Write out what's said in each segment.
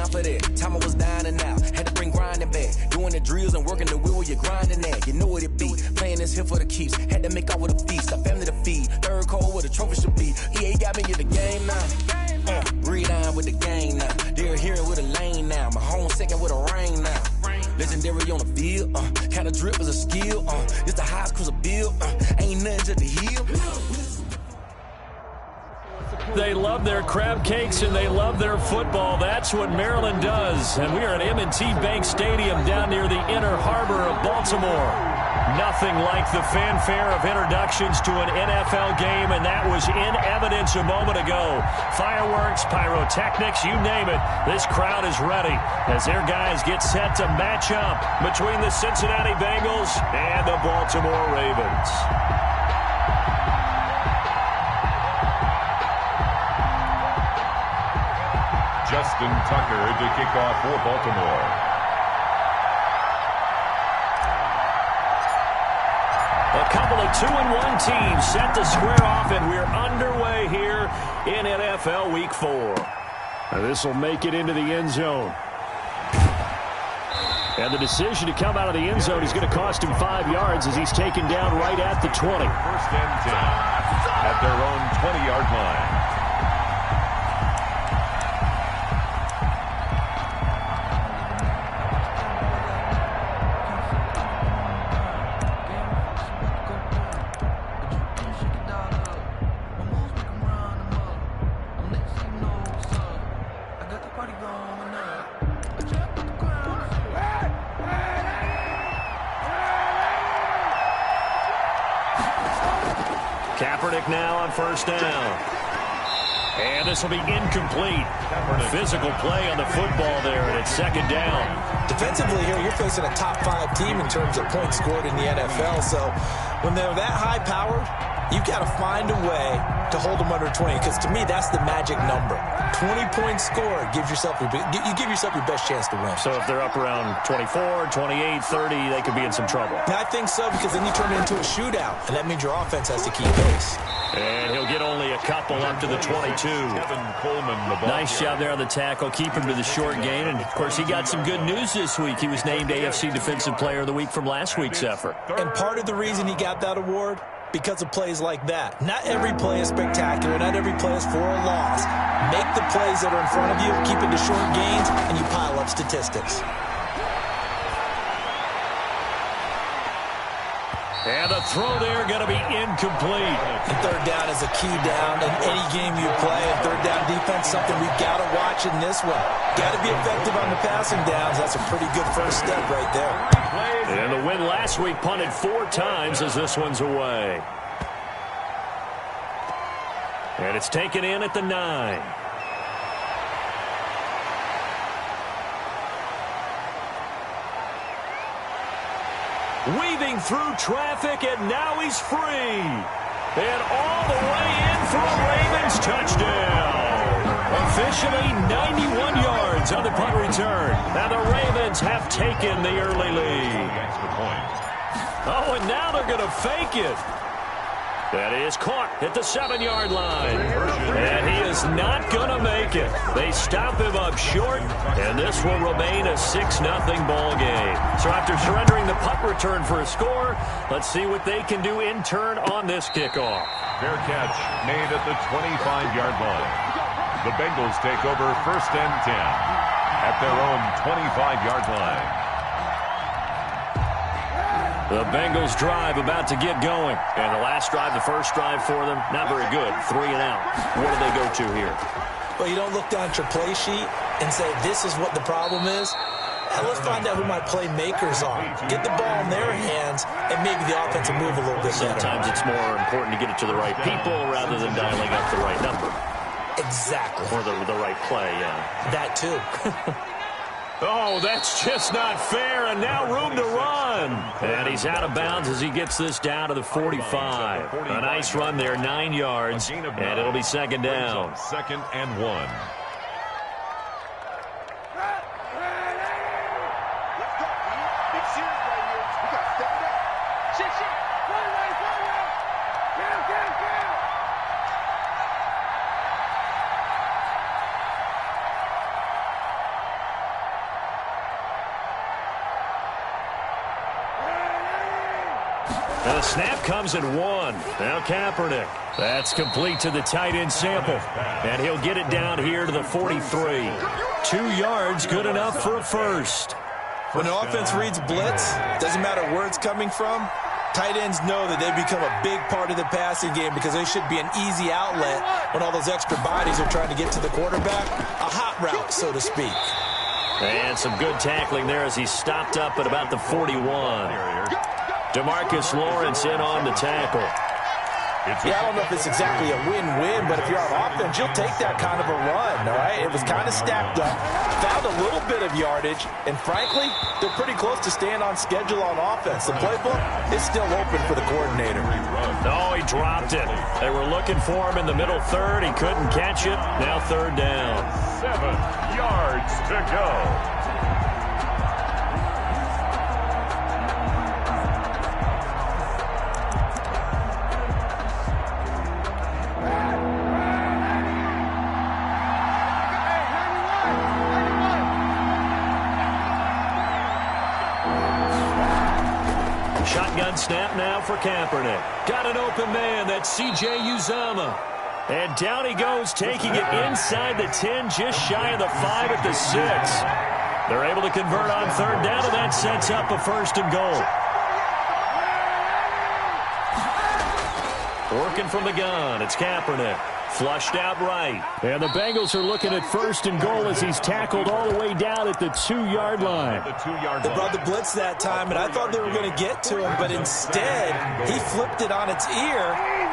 down for that. Time I was down and out. Had to bring grinding back. Doing the drills and working the wheel where you're grinding at. You know what it be. Playing this here for the keeps. Had to make off with a feast. A family to feed. Third cold where the trophy should be. EA got me in the game now. Breathe on with the gang now. They're here with a lane now. My home second with a rain now. Legendary on the field. Kinda drip is a skill. It's the highest cruiser bill. Ain't nothing to the heel. They love their crab cakes and they love their football. That's what Maryland does. And we are at M&T Bank Stadium down near the Inner Harbor of Baltimore. Nothing like the fanfare of introductions to an NFL game, and that was in evidence a moment ago. Fireworks, pyrotechnics, you name it. This crowd is ready as their guys get set to match up between the Cincinnati Bengals and the Baltimore Ravens. Justin Tucker to kick off for Baltimore. A couple of 2-1 teams set to square off, and we're underway here in NFL Week 4. Now this will make it into the end zone. And the decision to come out of the end zone is going to cost him 5 yards as he's taken down right at the 20. First and 10 at their own 20-yard line. Now on first down. And this will be incomplete. Physical play on the football there, and it's second down. Defensively here, you're facing a top 5 team in terms of points scored in the NFL. So when they're that high powered, you've got to find a way to hold them under 20, because to me, that's the magic number. 20 points scored gives yourself you give yourself your best chance to win. So if they're up around 24, 28, 30, they could be in some trouble. I think so, because then you turn it into a shootout, and that means your offense has to keep pace. And he'll get only a couple up to the 22. Nice job there on the tackle. Keep him to the short gain. And, of course, he got some good news this week. He was named AFC Defensive Player of the Week from last week's effort. And part of the reason he got that award, because of plays like that. Not every play is spectacular. Not every play is for a loss. Make the plays that are in front of you, keep it to short gains, and you pile up statistics. And the throw there going to be incomplete. And third down is a key down in any game you play. And third down defense, something we've got to watch in this one. Got to be effective on the passing downs. That's a pretty good first step right there. And the win last week punted 4 times as this one's away. And it's taken in at the 9. Weaving through traffic, and now he's free. And all the way in for a Ravens touchdown. Officially 91 yards on the punt return. Now the Ravens have taken the early lead. Oh, and now they're going to fake it. That is caught at the 7-yard line. And he is not going to make it. They stop him up short, and this will remain a 6-0 ball game. So after surrendering the punt return for a score, let's see what they can do in turn on this kickoff. Fair catch made at the 25-yard line. The Bengals take over first and 10 at their own 25-yard line. The Bengals drive about to get going. And the last drive, the first drive for them, not very good. 3 and out. What do they go to here? Well, you don't look down at your play sheet and say, this is what the problem is. Let's find out who my playmakers are. Get the ball in their hands, and maybe the offense will move a little bit better. Sometimes it's more important to get it to the right people rather than dialing up the right number. Exactly. Or the right play, yeah. That too. Oh, that's just not fair, and now room to run. And he's out of bounds as he gets this down to the 45. A nice run there, 9 yards, and it'll be second down. Second and 1. And the snap comes at 1. Now Kaepernick. That's complete to the tight end Sample. And he'll get it down here to the 43. 2 yards, good enough for a first. When an offense reads blitz, doesn't matter where it's coming from, tight ends know that they become a big part of the passing game because they should be an easy outlet when all those extra bodies are trying to get to the quarterback. A hot route, so to speak. And some good tackling there as he stopped up at about the 41. DeMarcus Lawrence in on the tackle. Yeah, I don't know if it's exactly a win-win, but if you're on offense, you'll take that kind of a run, all right? It was kind of stacked up, found a little bit of yardage, and frankly, they're pretty close to staying on schedule on offense. The playbook is still open for the coordinator. Oh, he dropped it. They were looking for him in the middle third. He couldn't catch it. Now third down. 7 yards to go. Shotgun snap now for Kaepernick. Got an open man. That's C.J. Uzomah. And down he goes, taking it inside the 10, just shy of the 5 at the 6. They're able to convert on third down, and that sets up a first and goal. Working from the gun, it's Kaepernick. Flushed out right. And the Bengals are looking at first and goal as he's tackled all the way down at the 2-yard line. They brought the blitz that time, and I thought they were going to get to him, but instead he flipped it on its ear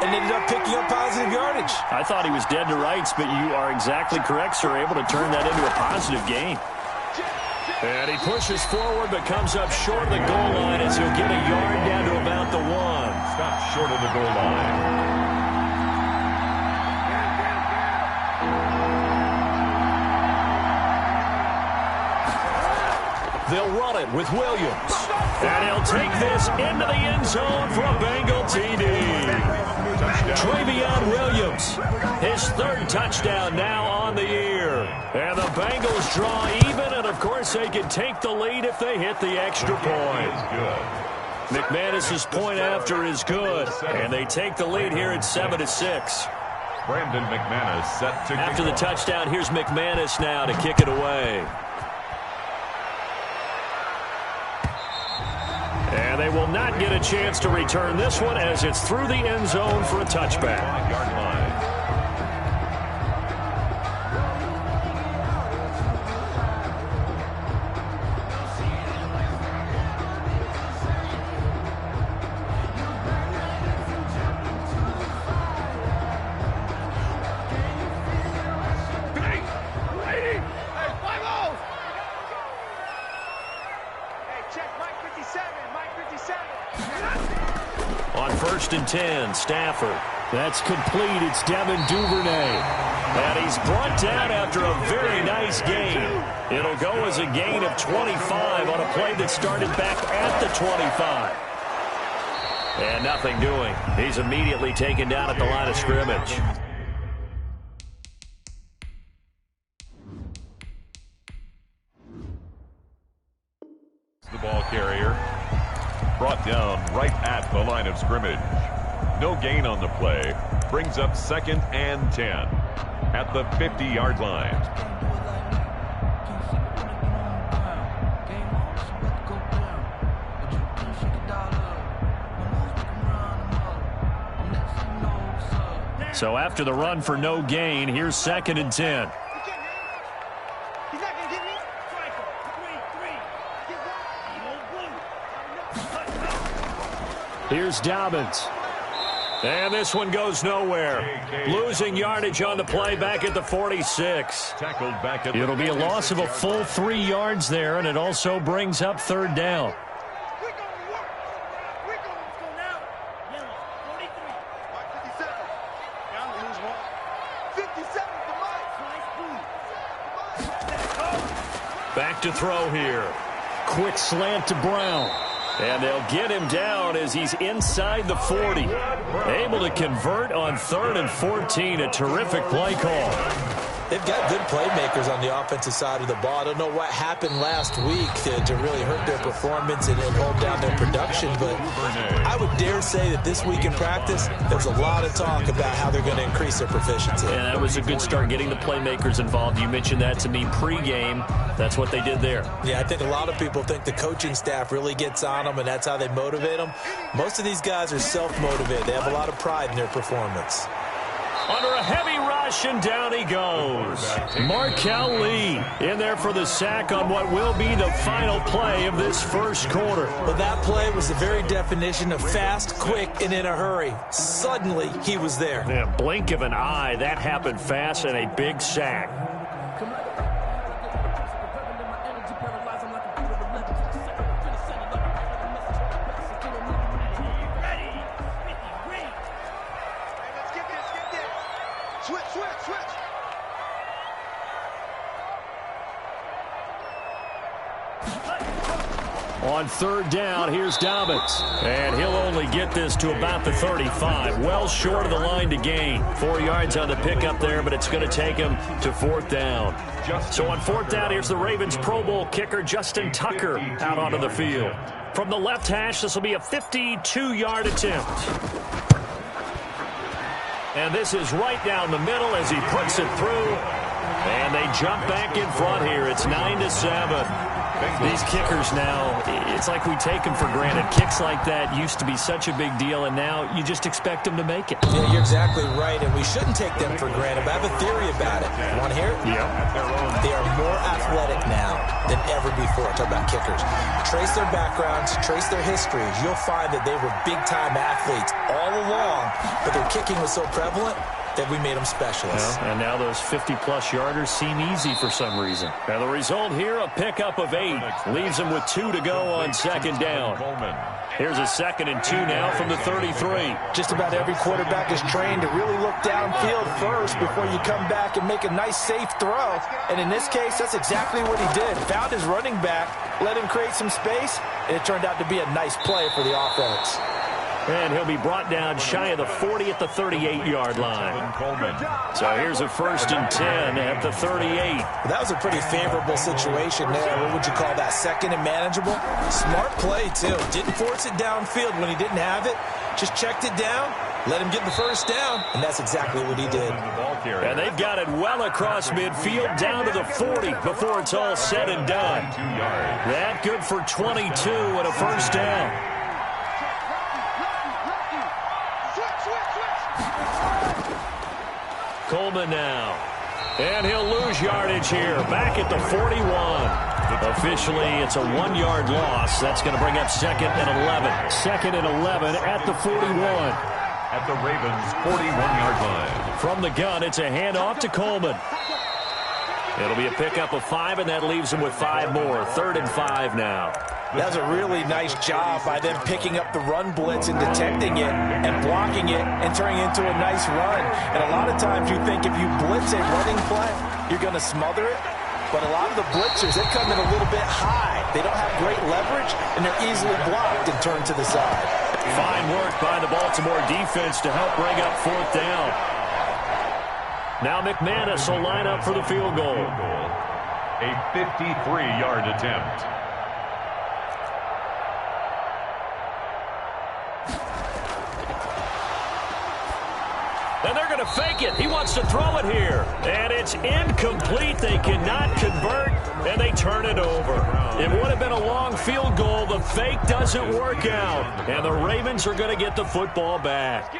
and ended up picking up positive yardage. I thought he was dead to rights, but you are exactly correct, sir, able to turn that into a positive gain. And he pushes forward but comes up short of the goal line as he'll get a yard down to about the 1. Stop short of the goal line. They'll run it with Williams. And he'll take this into the end zone for a Bengal TD. Travion Williams, his 3rd touchdown now on the year. And the Bengals draw even, and of course they can take the lead if they hit the extra point. McManus's point after is good, and they take the lead here at 7-6. Brandon McManus set to after the touchdown. Here's McManus now to kick it away. And they will not get a chance to return this one as it's through the end zone for a touchback. 5-yard line. On 1st and 10, Stafford. That's complete. It's Devin Duvernay. And he's brought down after a very nice gain. It'll go as a gain of 25 on a play that started back at the 25. And nothing doing. He's immediately taken down at the line of scrimmage. The ball carrier brought down right at the line of scrimmage. No gain on the play. Brings up 2nd and 10 at the 50-yard line. So after the run for no gain, here's 2nd and 10. Here's Dobbins. And this one goes nowhere. Losing yardage on the play back at the 46. Tackled back at It'll be a loss of a full 3 yards there, and it also brings up third down. Back to throw here. Quick slant to Brown. And they'll get him down as he's inside the 40. Able to convert on 3rd and 14. A terrific play call. They've got good playmakers on the offensive side of the ball. I don't know what happened last week to really hurt their performance and hold down their production, but I would dare say that this week in practice, there's a lot of talk about how they're going to increase their proficiency. Yeah, that was a good start getting the playmakers involved. You mentioned that to me pregame. That's what they did there. Yeah, I think a lot of people think the coaching staff really gets on them, and that's how they motivate them. Most of these guys are self-motivated. They have a lot of pride in their performance. Under a heavy rush, and down he goes. Markel Lee in there for the sack on what will be the final play of this first quarter. But that play was the very definition of fast, quick, and in a hurry. Suddenly, he was there. Yeah, blink of an eye, that happened fast, and a big sack. On third down, here's Dobbins. And he'll only get this to about the 35. Well short of the line to gain. 4 yards on the pickup there, but it's going to take him to fourth down. So on fourth down, here's the Ravens Pro Bowl kicker Justin Tucker out onto the field. From the left hash, this will be a 52-yard attempt. And this is right down the middle as he puts it through. And they jump back in front here. It's 9-7. These kickers now, it's like we take them for granted. Kicks like that used to be such a big deal, and now you just expect them to make it. Yeah, you're exactly right, and we shouldn't take them for granted. But I have a theory about it. You want to hear it? Yeah. They are more athletic now than ever before. Talk about kickers. Trace their backgrounds, trace their histories. You'll find that they were big-time athletes all along, but their kicking was so prevalent that we made them specialists. And now those 50-plus yarders seem easy for some reason. And the result here, a pickup of 8. Leaves them with 2 to go on second down. Here's a 2nd and 2 now from the 33. Just about every quarterback is trained to really look downfield first before you come back and make a nice, safe throw. And in this case, that's exactly what he did. Found his running back, let him create some space, and it turned out to be a nice play for the offense. And he'll be brought down shy of the 40 at the 38-yard line. So here's a 1st and 10 at the 38. Well, that was a pretty favorable situation there. What would you call that? 2nd and manageable? Smart play, too. Didn't force it downfield when he didn't have it. Just checked it down, let him get the first down, and that's exactly what he did. And they've got it well across midfield down to the 40 before it's all said and done. That good for 22 and a first down. Coleman now. And he'll lose yardage here. Back at the 41. Officially, it's a 1-yard loss. That's going to bring up 2nd and 11. 2nd and 11 at the 41. At the Ravens' 41-yard line. From the gun, it's a handoff to Coleman. It'll be a pickup of 5, and that leaves him with 5 more. 3rd and 5 now. That was a really nice job by them picking up the run blitz and detecting it and blocking it and turning it into a nice run. And a lot of times you think if you blitz a running play, you're going to smother it. But a lot of the blitzers, they come in a little bit high. They don't have great leverage, and they're easily blocked and turned to the side. Fine work by the Baltimore defense to help bring up 4th down. Now McManus will line up for the field goal. A 53-yard attempt. And they're going to fake it. He wants to throw it here. And it's incomplete. They cannot convert, and they turn it over. It would have been a long field goal. The fake doesn't work out. And the Ravens are going to get the football back.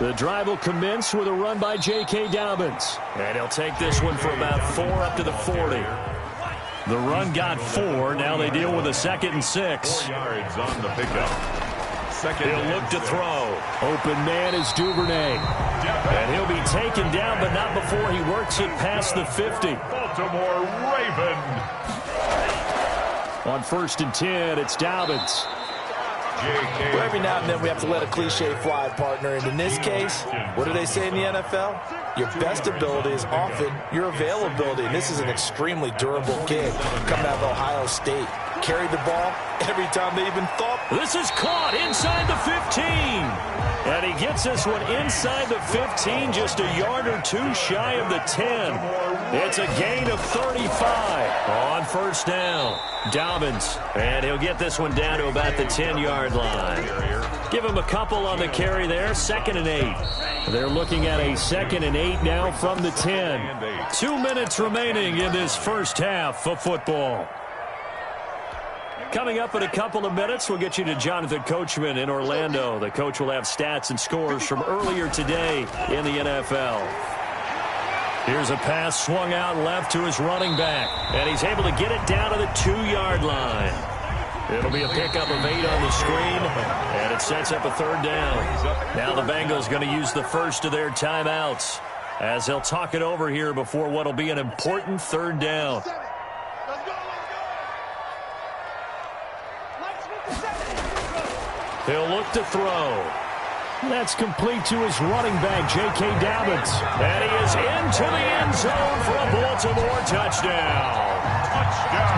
The drive will commence with a run by J.K. Dobbins. And he'll take this one for about 4 up to the 40. The run got 4. Now they deal with a 2nd and 6. 4 yards on the pickup. He'll look to throw. Open man is Duvernay. And he'll be taken down, but not before he works it past the 50. Baltimore Raven. On 1st and 10, it's Dobbins. Well, every now and then we have to let a cliche fly, partner. And in this case, what do they say in the NFL? Your best ability is often your availability. And this is an extremely durable kid coming out of Ohio State. Carried the ball every time they even thought. This is caught inside the 15. And he gets this one inside the 15, just a yard or two shy of the 10. It's a gain of 35 on first down. Dobbins, and he'll get this one down to about the 10-yard line. Give him a couple on the carry there, 2nd and 8. They're looking at a 2nd and 8 now from the 10. 2 minutes remaining in this first half of football. Coming up in a couple of minutes, we'll get you to Jonathan Coachman in Orlando. The coach will have stats and scores from earlier today in the NFL. Here's a pass swung out left to his running back, and he's able to get it down to the 2-yard line. It'll be a pickup of 8 on the screen, and it sets up a 3rd down. Now the Bengals going to use the first of their timeouts as they'll talk it over here before what will be an important 3rd down. He'll look to throw. That's complete to his running back, J.K. Dobbins. And he is into the end zone for a Baltimore touchdown.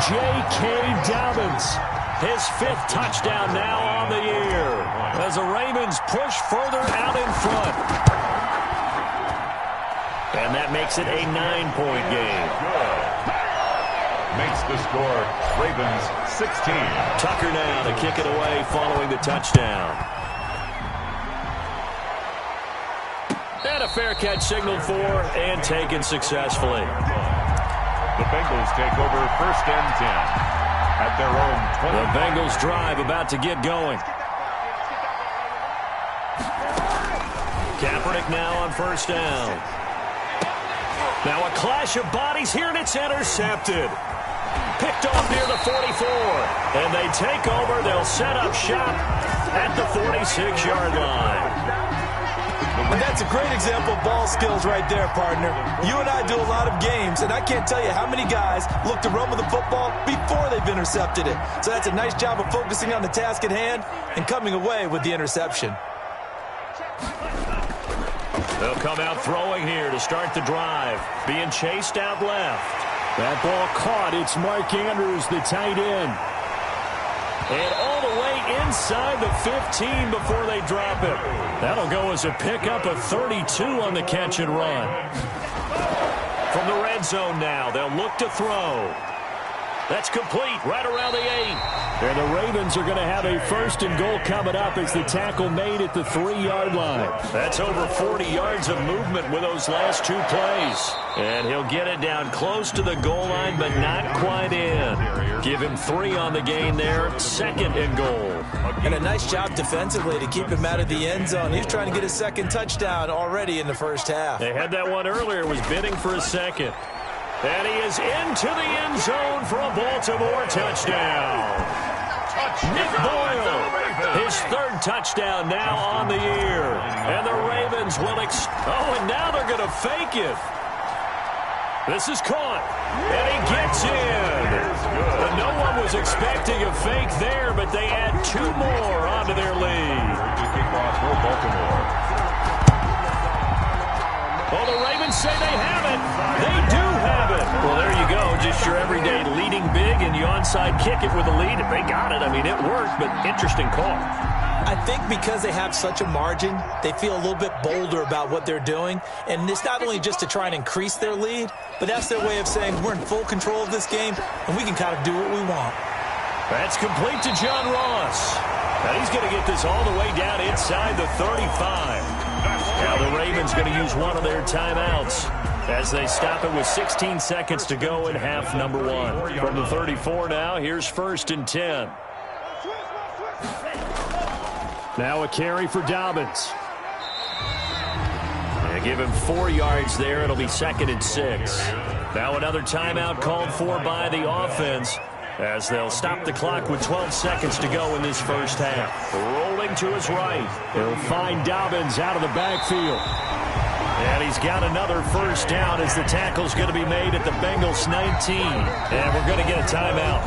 J.K. Dobbins, his 5th touchdown now on the year, as the Ravens push further out in front. And that makes it a 9-point game. Makes the score Ravens 16. Tucker now to kick it away following the touchdown. And a fair catch signaled for and taken successfully. The Bengals take over 1st and 10 at their own 20. The Bengals drive about to get going. Kaepernick now on 1st down. Now a clash of bodies here, and it's intercepted. Picked off near the 44. And they take over. They'll set up shop at the 46-yard line. And that's a great example of ball skills right there, partner. You and I do a lot of games, and I can't tell you how many guys look to run with the football before they've intercepted it. So that's a nice job of focusing on the task at hand and coming away with the interception. They'll come out throwing here to start the drive. Being chased out left. That ball caught. It's Mark Andrews, the tight end. And all the way inside the 15 before they drop it. That'll go as a pickup of 32 on the catch and run. From the red zone now, they'll look to throw. That's complete right around the 8. And the Ravens are going to have a 1st and goal coming up as the tackle made at the 3-yard line. That's over 40 yards of movement with those last 2 plays. And he'll get it down close to the goal line, but not quite in. Give him 3 on the gain there, 2nd and goal. And a nice job defensively to keep him out of the end zone. He's trying to get his 2nd touchdown already in the first half. They had that one earlier, was bidding for a 2nd. And he is into the end zone for a Baltimore touchdown. Nick Boyle, his 3rd touchdown now on the year. And the Ravens will and now they're going to fake it. This is caught, and he gets in. And no one was expecting a fake there, but they add 2 more onto their lead. Well, the Ravens say they have it. They do have it. Well, there you go. Just your everyday leading big, and you onside kick it with a lead. If they got it, I mean, it worked, but interesting call. I think because they have such a margin, they feel a little bit bolder about what they're doing. And it's not only just to try and increase their lead, but that's their way of saying we're in full control of this game, and we can kind of do what we want. That's complete to John Ross. Now he's going to get this all the way down inside the 35. Now the Ravens going to use one of their timeouts as they stop it with 16 seconds to go in half number 1. From the 34 now, here's 1st and 10. Now a carry for Dobbins. They give him 4 yards there. It'll be 2nd and 6. Now another timeout called for by the offense as they'll stop the clock with 12 seconds to go in this first half. Rolling to his right. He'll find Dobbins out of the backfield. And he's got another 1st down as the tackle's going to be made at the Bengals 19. And we're going to get a timeout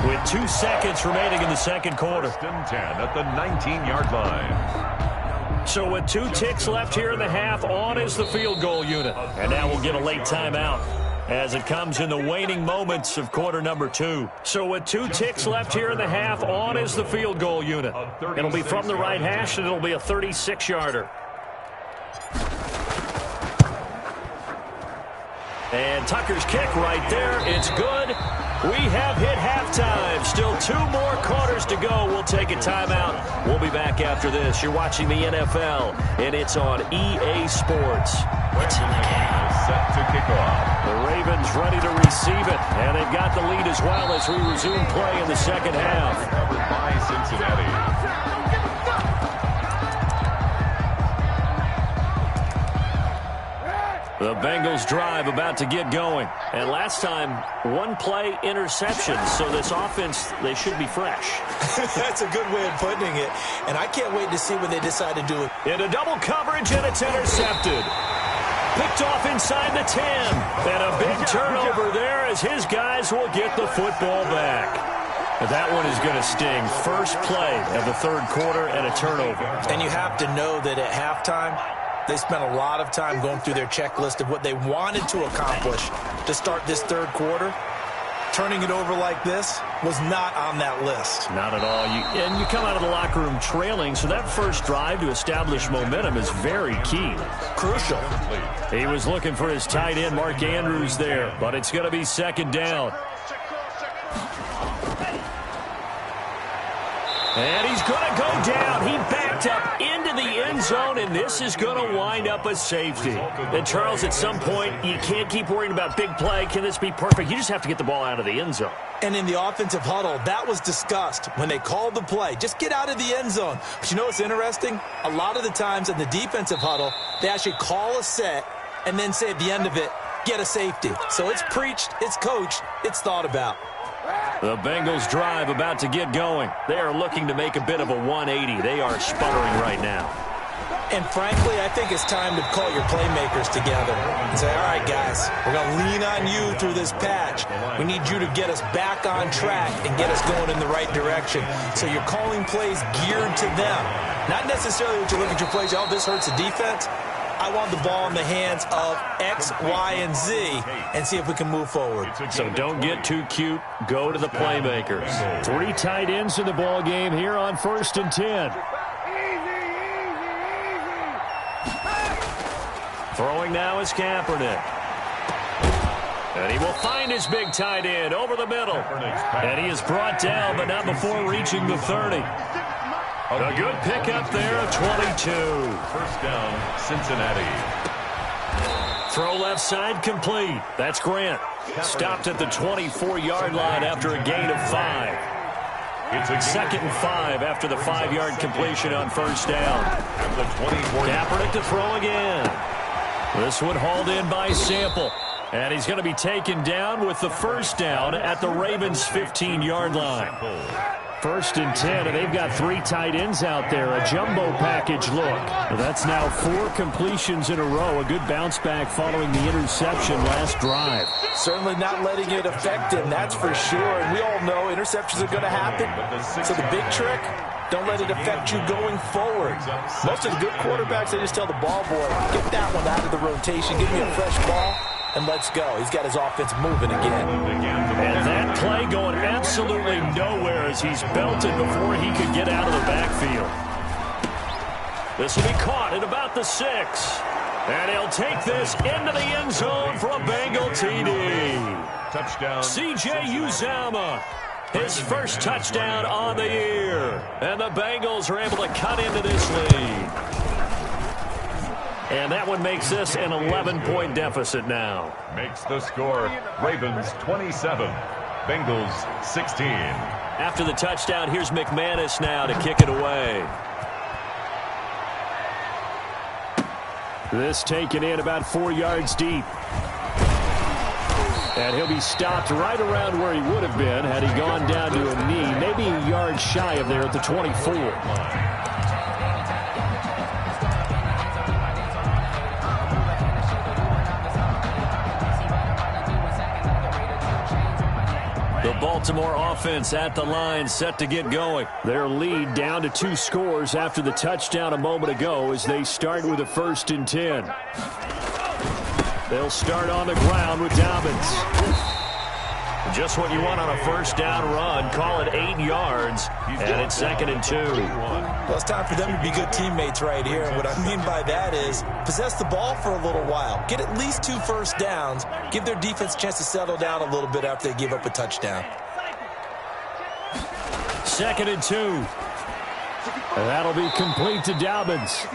with 2 seconds remaining in the 2nd quarter. 1st and 10 at the 19-yard line. So with 2 ticks left here in the half, on is the field goal unit. And now we'll get a late timeout. as it comes in the waning moments of quarter number 2. So with 2 ticks left here in the half, on is the field goal unit. It'll be from the right hash, and it'll be a 36-yarder. And Tucker's kick right there. It's good. We have hit halftime. Still 2 more quarters to go. We'll take a timeout. We'll be back after this. You're watching the NFL, and it's on EA Sports. What's in the game? Set to kick off. The Ravens ready to receive it, and they've got the lead as well as we resume play in the second half. Recovered by Cincinnati. The Bengals drive about to get going. And last time, 1-play interception. So this offense, they should be fresh. That's a good way of putting it. And I can't wait to see what they decide to do. Into double coverage, and it's intercepted. Picked off inside the 10. And a big turnover there as his guys will get the football back. But that one is going to sting. First play of the third quarter and a turnover. And you have to know that at halftime, they spent a lot of time going through their checklist of what they wanted to accomplish to start this third quarter. Turning it over like this was not on that list. Not at all. And you come out of the locker room trailing, so that first drive to establish momentum is very key. Crucial. He was looking for his tight end, Mark Andrews, there, but it's going to be second down. And he's going to go down. He backed up into the end zone, and this is going to wind up a safety. And, Charles, at some point, you can't keep worrying about big play. Can this be perfect? You just have to get the ball out of the end zone. And in the offensive huddle, that was discussed when they called the play. Just get out of the end zone. But you know what's interesting? A lot of the times in the defensive huddle, they actually call a set and then say at the end of it, get a safety. So it's preached, it's coached, it's thought about. The Bengals drive about to get going. They are looking to make a bit of a 180. They are sputtering right now. And frankly, I think it's time to call your playmakers together and say, all right, guys, we're going to lean on you through this patch. We need you to get us back on track and get us going in the right direction. So you're calling plays geared to them. Not necessarily what you look at your plays, oh, this hurts the defense. I want the ball in the hands of X, Y, and Z and see if we can move forward. So don't get too cute. Go to the playmakers. 3 tight ends in the ball game here on 1st and 10. Throwing now is Kaepernick. And he will find his big tight end over the middle. And he is brought down, but not before reaching the 30. A good pickup there of 22. First down, Cincinnati. Throw left side complete. That's Grant. Stopped at the 24-yard line after a gain of 5. It's a 2nd and 5 after the 5-yard completion on first down. Kaepernick to throw again. This one hauled in by Sample. And he's going to be taken down with the first down at the Ravens' 15-yard line. 1st and 10, and they've got 3 tight ends out there. A jumbo package look. Well, that's now 4 completions in a row. A good bounce back following the interception last drive. Certainly not letting it affect him, that's for sure. And we all know interceptions are going to happen. So the big trick, don't let it affect you going forward. Most of the good quarterbacks, they just tell the ball boy, get that one out of the rotation, give me a fresh ball, and let's go. He's got his offense moving again. And that play going absolutely nowhere as he's belted before he could get out of the backfield. This will be caught at about the 6. And he'll take this into the end zone for a Bengal TD. Touchdown. C.J. Uzomah, his first touchdown on the year. And the Bengals are able to cut into this lead. And that one makes this an 11-point deficit now. Makes the score Ravens 27, Bengals 16. After the touchdown, here's McManus now to kick it away. This taken in about 4 yards deep. And he'll be stopped right around where he would have been had he gone down to a knee, maybe a yard shy of there at the 24. The Baltimore offense at the line set to get going. Their lead down to 2 scores after the touchdown a moment ago as they start with a 1st and 10. They'll start on the ground with Dobbins. Just what you want on a first down run. Call it 8 yards, and it's 2nd and 2. Well, it's time for them to be good teammates right here. And what I mean by that is possess the ball for a little while. Get at least 2 first downs. Give their defense a chance to settle down a little bit after they give up a touchdown. 2nd and 2. And that'll be complete to Dobbins.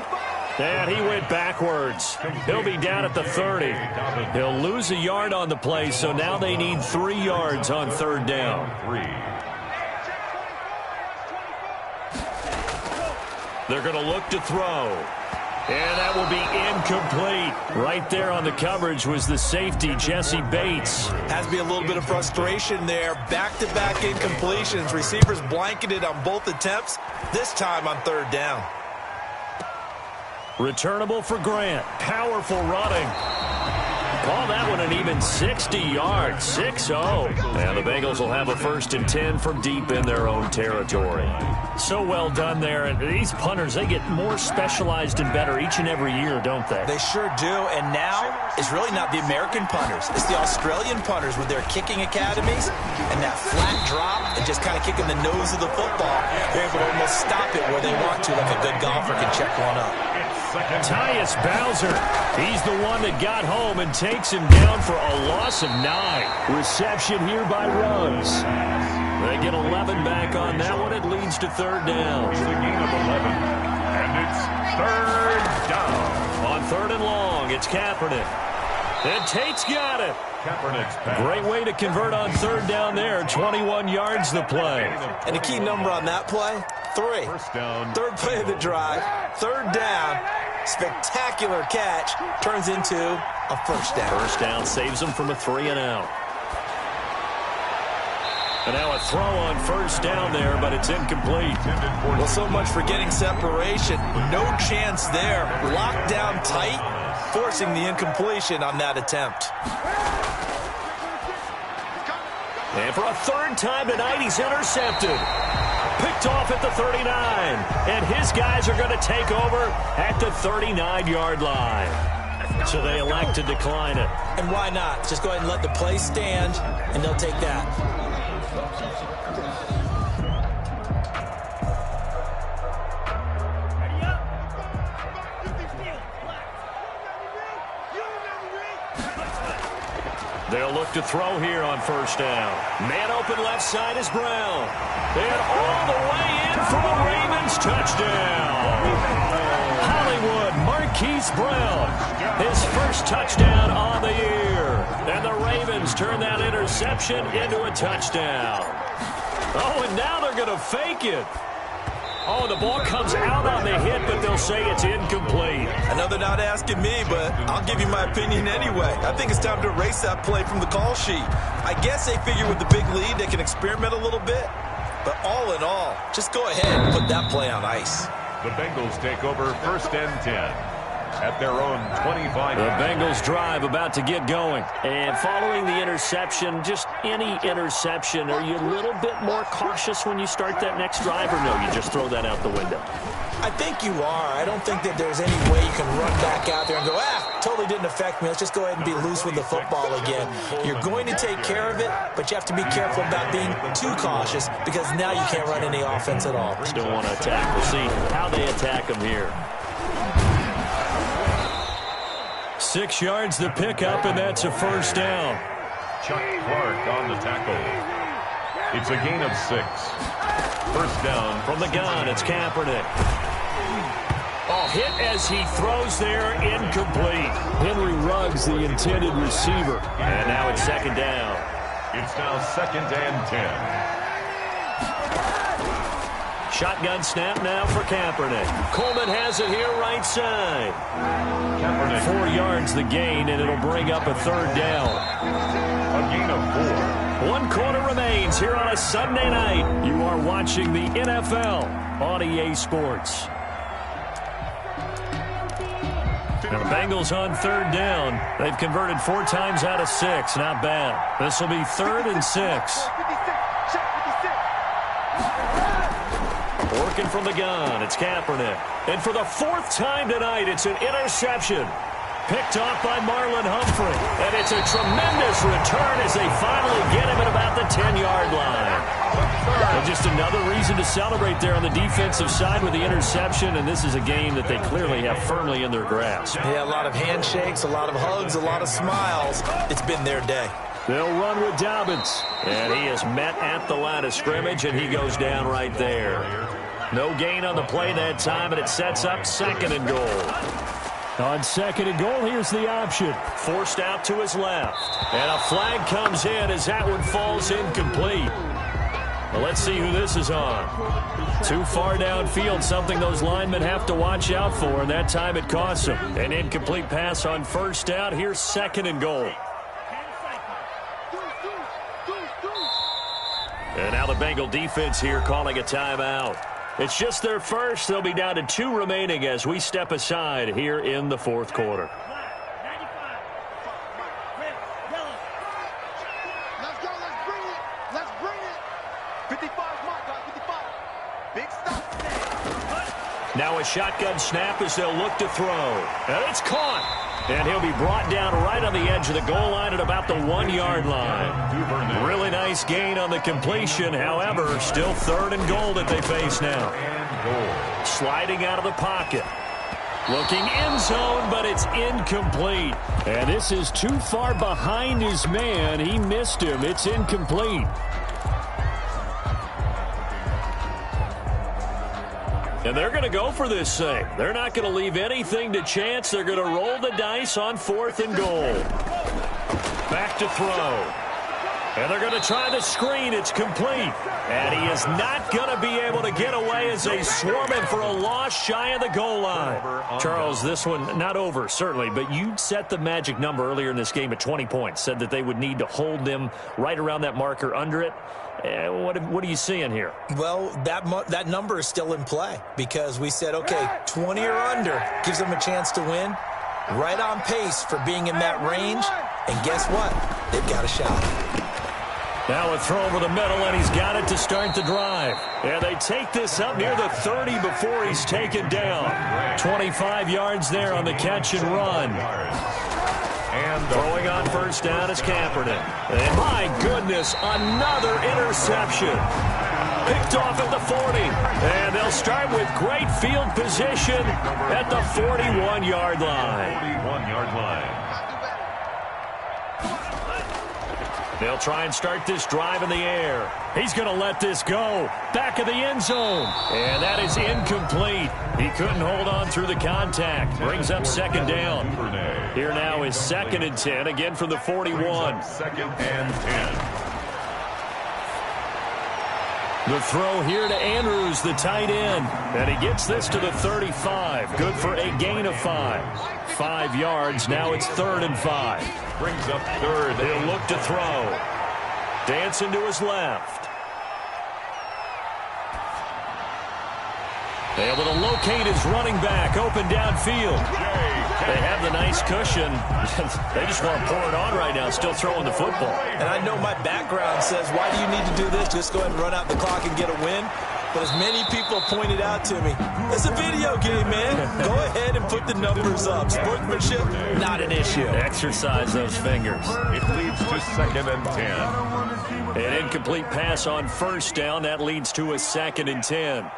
And he went backwards. He'll be down at the 30. He'll lose a yard on the play, so now they need 3 yards on 3rd down. They're going to look to throw. And that will be incomplete. Right there on the coverage was the safety, Jesse Bates. Has to be a little bit of frustration there. Back-to-back incompletions. Receivers blanketed on both attempts, this time on 3rd down. Returnable for Grant. Powerful running. Call that one an even 60 yards. 6-0. And the Bengals will have a 1st and 10 from deep in their own territory. So well done there. And these punters, they get more specialized and better each and every year, don't they? They sure do. And now it's really not the American punters. It's the Australian punters with their kicking academies and that flat drop and just kind of kicking the nose of the football. They're able to almost stop it where they want to, like a good golfer can check one up. Tyus Bowser, he's the one that got home and takes him down for a loss of 9. Reception here by Ruggs. They get 11 back on that one. It leads to 3rd down. It's a gain of 11, and it's 3rd down. On 3rd and long, it's Kaepernick. And Tate's got it. Kaepernick's pass. Great way to convert on 3rd down there. 21 yards the play. And the key number on that play, 3. First down. 3rd play of the drive, 3rd down. Spectacular catch turns into a 1st down. 1st down saves them from a 3 and out. And now a throw on 1st down there, but it's incomplete. Well, so much for getting separation. No chance there. Locked down tight, forcing the incompletion on that attempt. And for a 3rd time tonight, he's intercepted. Picked off at the 39. And his guys are going to take over at the 39-yard line. So they elect to decline it. And why not? Just go ahead and let the play stand, and they'll take that. They'll look to throw here on 1st down. Man open left side is Brown. And all the way in for a Ravens touchdown. Hollywood Marquise Brown. His 1st touchdown on the year. And the Ravens turn that interception into a touchdown. Oh, and now they're going to fake it. Oh, the ball comes out on the hit, but they'll say it's incomplete. I know they're not asking me, but I'll give you my opinion anyway. I think it's time to erase that play from the call sheet. I guess they figure with the big lead they can experiment a little bit. But all in all, just go ahead and put that play on ice. The Bengals take over 1st and 10 at their own 25. The Bengals drive about to get going. And following the interception, just any interception, are you a little bit more cautious when you start that next drive, or no, you just throw that out the window? I think you are. I don't think that there's any way you can run back out there and go, totally didn't affect me. Let's just go ahead and be loose with the football again. You're going to take care of it, but you have to be careful about being too cautious because now you can't run any offense at all. Still want to attack. We'll see how they attack them here. 6 yards the pickup, and that's a 1st down. Chuck Clark on the tackle. It's a gain of 6. 1st down. From the gun, it's Kaepernick. Oh, hit as he throws there, incomplete. Henry Ruggs, the intended receiver. And now it's 2nd down. It's now 2nd and 10. Shotgun snap now for Kaepernick. Coleman has it here right side. Kaepernick. 4 yards the gain, and it'll bring up a 3rd down. A gain of 4. 1 quarter remains here on a Sunday night. You are watching the NFL on EA Sports. Now the Bengals on 3rd down. They've converted 4 times out of 6. Not bad. This will be 3rd and 6. Working from the gun, it's Kaepernick. And for the 4th time tonight, it's an interception. Picked off by Marlon Humphrey. And it's a tremendous return as they finally get him at about the 10-yard line. And just another reason to celebrate there on the defensive side with the interception. And this is a game that they clearly have firmly in their grasp. Yeah, a lot of handshakes, a lot of hugs, a lot of smiles. It's been their day. They'll run with Dobbins. And he is met at the line of scrimmage, and he goes down right there. No gain on the play that time, and it sets up 2nd and goal. On 2nd and goal, here's the option. Forced out to his left. And a flag comes in as that one falls incomplete. Well, let's see who this is on. Too far downfield, something those linemen have to watch out for, and that time it costs them. An incomplete pass on 1st down. Here's 2nd and goal. And now the Bengal defense here calling a timeout. It's just their first. They'll be down to 2 remaining as we step aside here in the 4th quarter. Let's go. Let's bring it. Let's bring it. 55 mark, guys. 55. Big stop. Now a shotgun snap as they'll look to throw. And it's caught. And he'll be brought down right on the edge of the goal line at about the 1-yard line. Really nice gain on the completion. However, still 3rd and goal that they face now. Sliding out of the pocket. Looking end zone, but it's incomplete. And this is too far behind his man. He missed him. It's incomplete. And they're going to go for this thing. They're not going to leave anything to chance. They're going to roll the dice on 4th and goal. Back to throw. And they're going to try the screen. It's complete. And he is not going to be able to get away as they swarm him for a loss shy of the goal line. Charles, this one not over, certainly, but you set the magic number earlier in this game at 20 points. Said that they would need to hold them right around that marker under it. What are you seeing here? Well, that number is still in play because we said, okay, 20 or under gives them a chance to win. Right on pace for being in that range. And guess what? They've got a shot. Now a throw over the middle, and he's got it to start the drive. And they take this up near the 30 before he's taken down. 25 yards there on the catch and run. And throwing on 1st down is Kaepernick. And my goodness, another interception. Picked off at the 40. And they'll start with great field position at the 41-yard line. 41-yard line. They'll try and start this drive in the air. He's going to let this go. Back of the end zone. And that is incomplete. He couldn't hold on through the contact. Brings up 2nd down. Here now is 2nd and 10, again from the 41. 2nd and 10. The throw here to Andrews, the tight end. And he gets this to the 35. Good for a gain of 5. 5 yards. Now it's 3rd and 5. Brings up 3rd. He'll look to throw. Dancing to his left. Able to locate his running back open downfield. They have the nice cushion. They just want to pour it on right now, still throwing the football. And I know my background says, why do you need to do this? Just go ahead and run out the clock and get a win. But as many people pointed out to me, it's a video game, man. Go ahead and put the numbers up. Sportsmanship, not an issue. Exercise those fingers. It leads to 2nd and 10. An incomplete pass on 1st down. That leads to a 2nd and 10.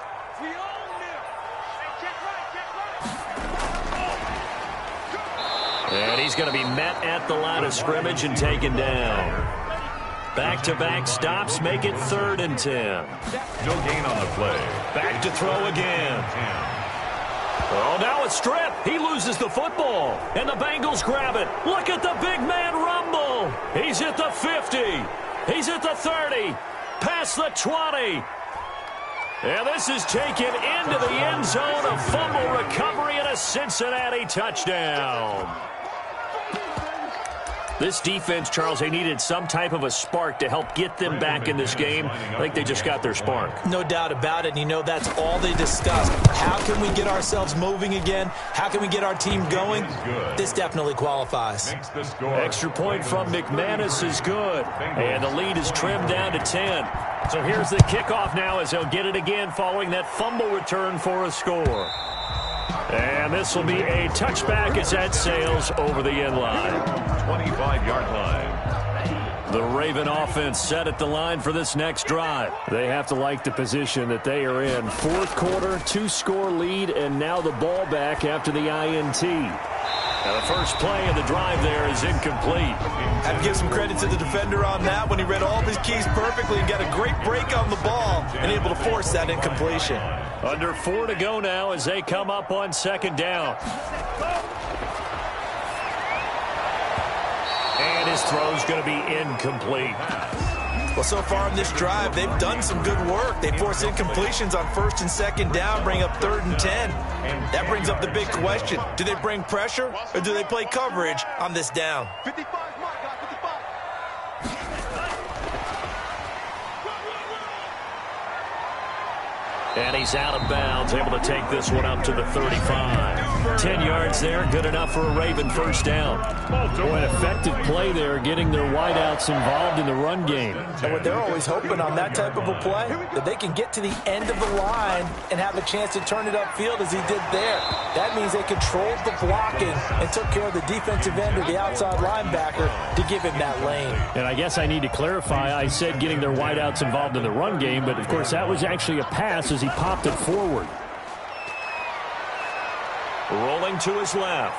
And he's going to be met at the line of scrimmage and taken down. Back-to-back stops make it 3rd and 10. No gain on the play. Back to throw again. Oh, now a strip. He loses the football. And the Bengals grab it. Look at the big man rumble. He's at the 50. He's at the 30. Past the 20. And this is taken into the end zone. A fumble recovery and a Cincinnati touchdown. This defense, Charles, they needed some type of a spark to help get them back in this game. I think they just got their spark. No doubt about it. And you know, that's all they discussed. How can we get ourselves moving again? How can we get our team going? This definitely qualifies. Extra point from McManus is good. And the lead is trimmed down to 10. So here's the kickoff now as they'll get it again following that fumble return for a score. And this will be a touchback as that sails over the end line. 25-yard line. The Raven offense set at the line for this next drive. They have to like the position that they are in. Fourth quarter, 2-score lead, and now the ball back after the INT. Now the first play of the drive there is incomplete. I have to give some credit to the defender on that when he read all of his keys perfectly and got a great break on the ball and able to force that incompletion. Under 4 to go now as they come up on second down. And his throw's going to be incomplete. Well, so far in this drive, they've done some good work. They force incompletions on first and second down, bring up 3rd and 10. That brings up the big question. Do they bring pressure or do they play coverage on this down? 55 mark, guys, 55. And he's out of bounds, able to take this one up to the 35. 10 yards there, good enough for a Raven first down. Boy, an effective play there, getting their wideouts involved in the run game. And what they're always hoping on that type of a play, that they can get to the end of the line and have a chance to turn it upfield as he did there. That means they controlled the blocking and took care of the defensive end or the outside linebacker to give him that lane. And I guess I need to clarify, I said getting their wideouts involved in the run game, but of course that was actually a pass as he popped it forward. Rolling to his left.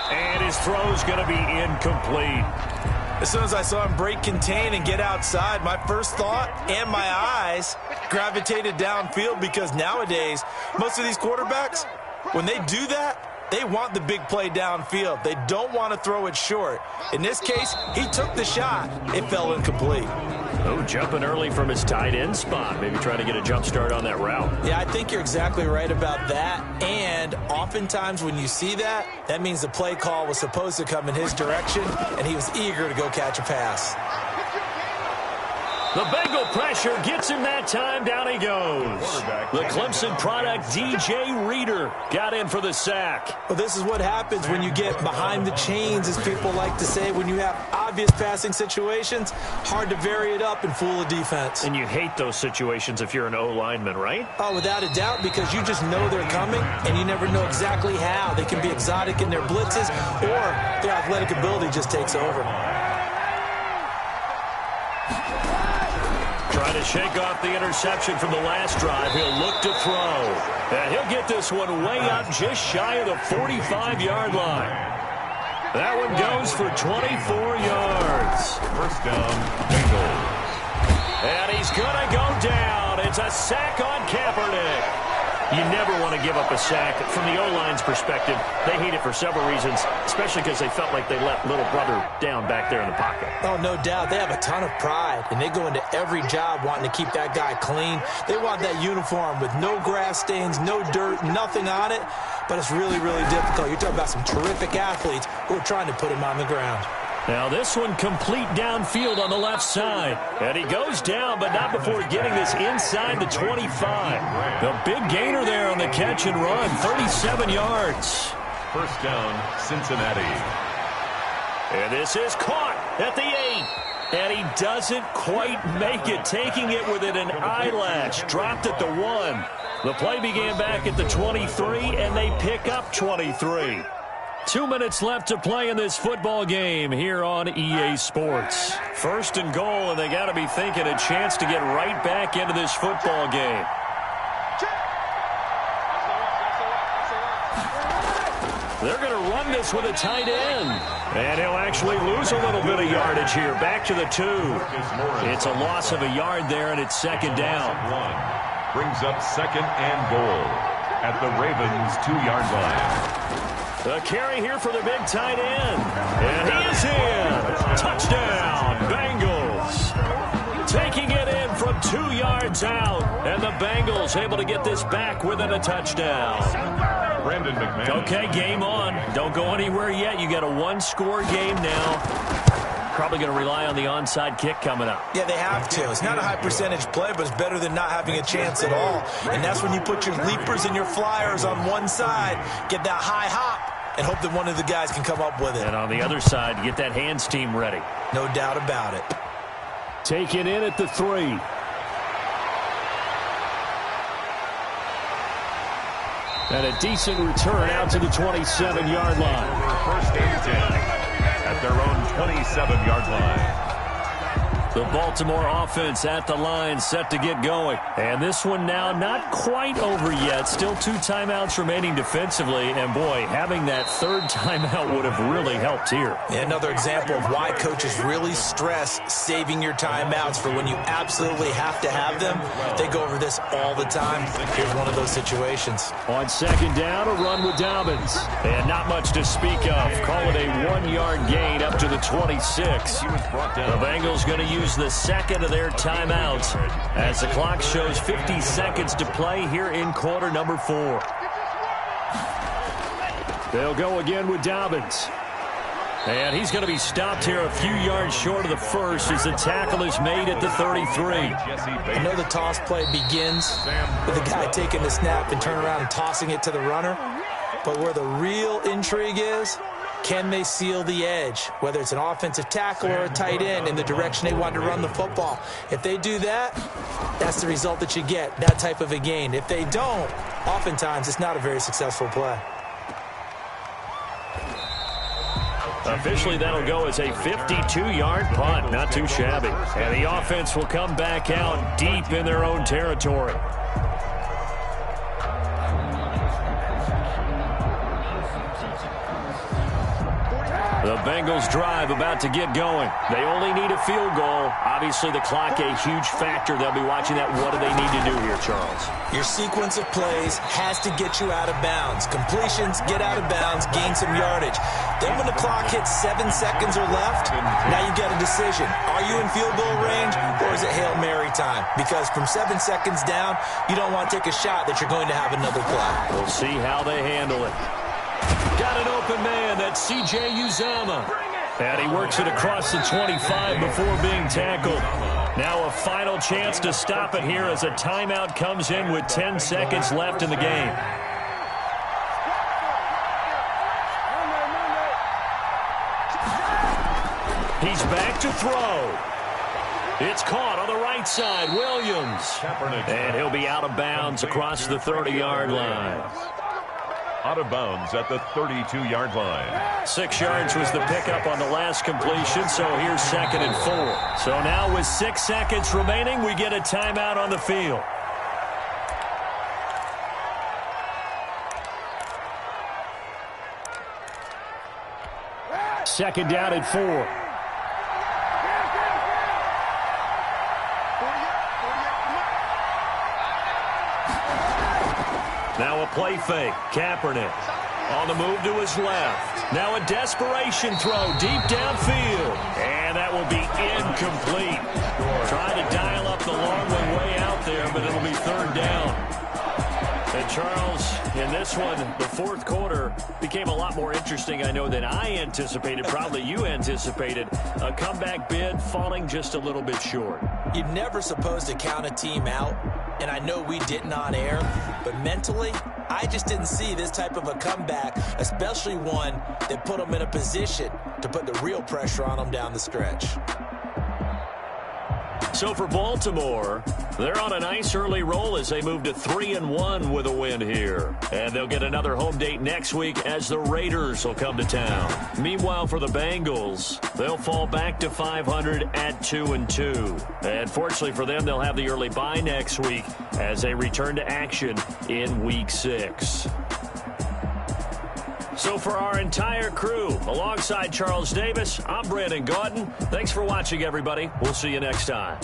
And his throw's going to be incomplete. As soon as I saw him break contain and get outside, my first thought and my eyes gravitated downfield because nowadays, most of these quarterbacks, when they do that, they want the big play downfield. They don't want to throw it short. In this case, he took the shot. It fell incomplete. Oh, jumping early from his tight end spot. Maybe trying to get a jump start on that route. Yeah, I think you're exactly right about that. And oftentimes when you see that, that means the play call was supposed to come in his direction, and he was eager to go catch a pass. The Bengal pressure gets him that time. Down he goes. The Clemson product, DJ Reader, got in for the sack. Well, this is what happens when you get behind the chains, as people like to say. When you have obvious passing situations, hard to vary it up and fool a defense. And you hate those situations if you're an O-lineman, right? Oh, without a doubt, because you just know they're coming, and you never know exactly how. They can be exotic in their blitzes, or their athletic ability just takes over. Trying to shake off the interception from the last drive. He'll look to throw. And he'll get this one way up just shy of the 45-yard line. That one goes for 24 yards. First down, Bengals. And he's going to go down. It's a sack on Kaepernick. You never want to give up a sack. From the O-line's perspective, they hate it for several reasons, especially because they felt like they let little brother down back there in the pocket. Oh, no doubt. They have a ton of pride, and they go into every job wanting to keep that guy clean. They want that uniform with no grass stains, no dirt, nothing on it, but it's really, really difficult. You're talking about some terrific athletes who are trying to put him on the ground. Now this one complete downfield on the left side. And he goes down, but not before getting this inside the 25. The big gainer there on the catch and run, 37 yards. First down, Cincinnati. And this is caught at the 8. And he doesn't quite make it, taking it within an eyelash. Dropped at the 1. The play began back at the 23, and they pick up 23. 2 minutes left to play in this football game here on EA Sports. First and goal, and they got to be thinking a chance to get right back into this football game. They're going to run this with a tight end. And he'll actually lose a little bit of yardage here. Back to the 2. It's a loss of a yard there, and it's second down. Brings up second and goal at the Ravens' 2-yard line. The carry here for the big tight end. And he is in. Touchdown, Bengals. Taking it in from 2 yards out. And the Bengals able to get this back within a touchdown. Brandon McMahon. Okay, game on. Don't go anywhere yet. You got a 1-score game now. Probably going to rely on the onside kick coming up. Yeah, they have to. It's not a high percentage play, but it's better than not having a chance at all. And that's when you put your leapers and your flyers on one side, get that high hop, and hope that one of the guys can come up with it. And on the other side, get that hands team ready. No doubt about it. Taken in at the 3. And a decent return out to the 27-yard line. First and 10 at their own 27-yard line. The Baltimore offense at the line, set to get going. And this one now not quite over yet. Still 2 timeouts remaining defensively. And, boy, having that third timeout would have really helped here. Another example of why coaches really stress saving your timeouts for when you absolutely have to have them. They go over this all the time. Here's one of those situations. On second down, a run with Dobbins. And not much to speak of. Call it a 1-yard gain up to the 26. The Bengals going to use the second of their timeouts as the clock shows 50 seconds to play here in quarter number 4. They'll go again with Dobbins. And he's going to be stopped here a few yards short of the first as the tackle is made at the 33. I know the toss play begins with the guy taking the snap and turning around and tossing it to the runner. But where the real intrigue is, can they seal the edge, whether it's an offensive tackle or a tight end, in the direction they want to run the football? If they do that, that's the result that you get, that type of a gain. If they don't, oftentimes it's not a very successful play. Officially, that'll go as a 52-yard punt. Not too shabby. And the offense will come back out deep in their own territory. The Bengals drive about to get going. They only need a field goal. Obviously, the clock a huge factor. They'll be watching that. What do they need to do here, Charles? Your sequence of plays has to get you out of bounds. Completions, get out of bounds, gain some yardage. Then when the clock hits 7 seconds or left, now you get a decision. Are you in field goal range, or is it Hail Mary time? Because from 7 seconds down, you don't want to take a shot that you're going to have another play. We'll see how they handle it. Got an open man. That's C.J. Uzomah. And he works it across the 25 before being tackled. Now a final chance to stop it here as a timeout comes in with 10 seconds left in the game. He's back to throw. It's caught on the right side. Williams. And he'll be out of bounds across the 30-yard line. Out of bounds at the 32-yard line. 6 yards was the pickup on the last completion, so here's 2nd and 4. So now with 6 seconds remaining, we get a timeout on the field. Second down at 4. Now a play fake. Kaepernick on the move to his left. Now a desperation throw deep downfield. And that will be incomplete. Trying to dial up the long way out there, but it'll be 3rd down. And Charles, in this one, the 4th quarter became a lot more interesting, I know, than I anticipated. Probably you anticipated. A comeback bid falling just a little bit short. You're never supposed to count a team out, and I know we didn't on air, but mentally, I just didn't see this type of a comeback, especially one that put them in a position to put the real pressure on them down the stretch. So for Baltimore, they're on a nice early roll as they move to 3-1 with a win here. And they'll get another home date next week as the Raiders will come to town. Meanwhile, for the Bengals, they'll fall back to 500 at 2-2. And fortunately for them, they'll have the early bye next week as they return to action in Week 6. So for our entire crew, alongside Charles Davis, I'm Brandon Gaudin. Thanks for watching, everybody. We'll see you next time.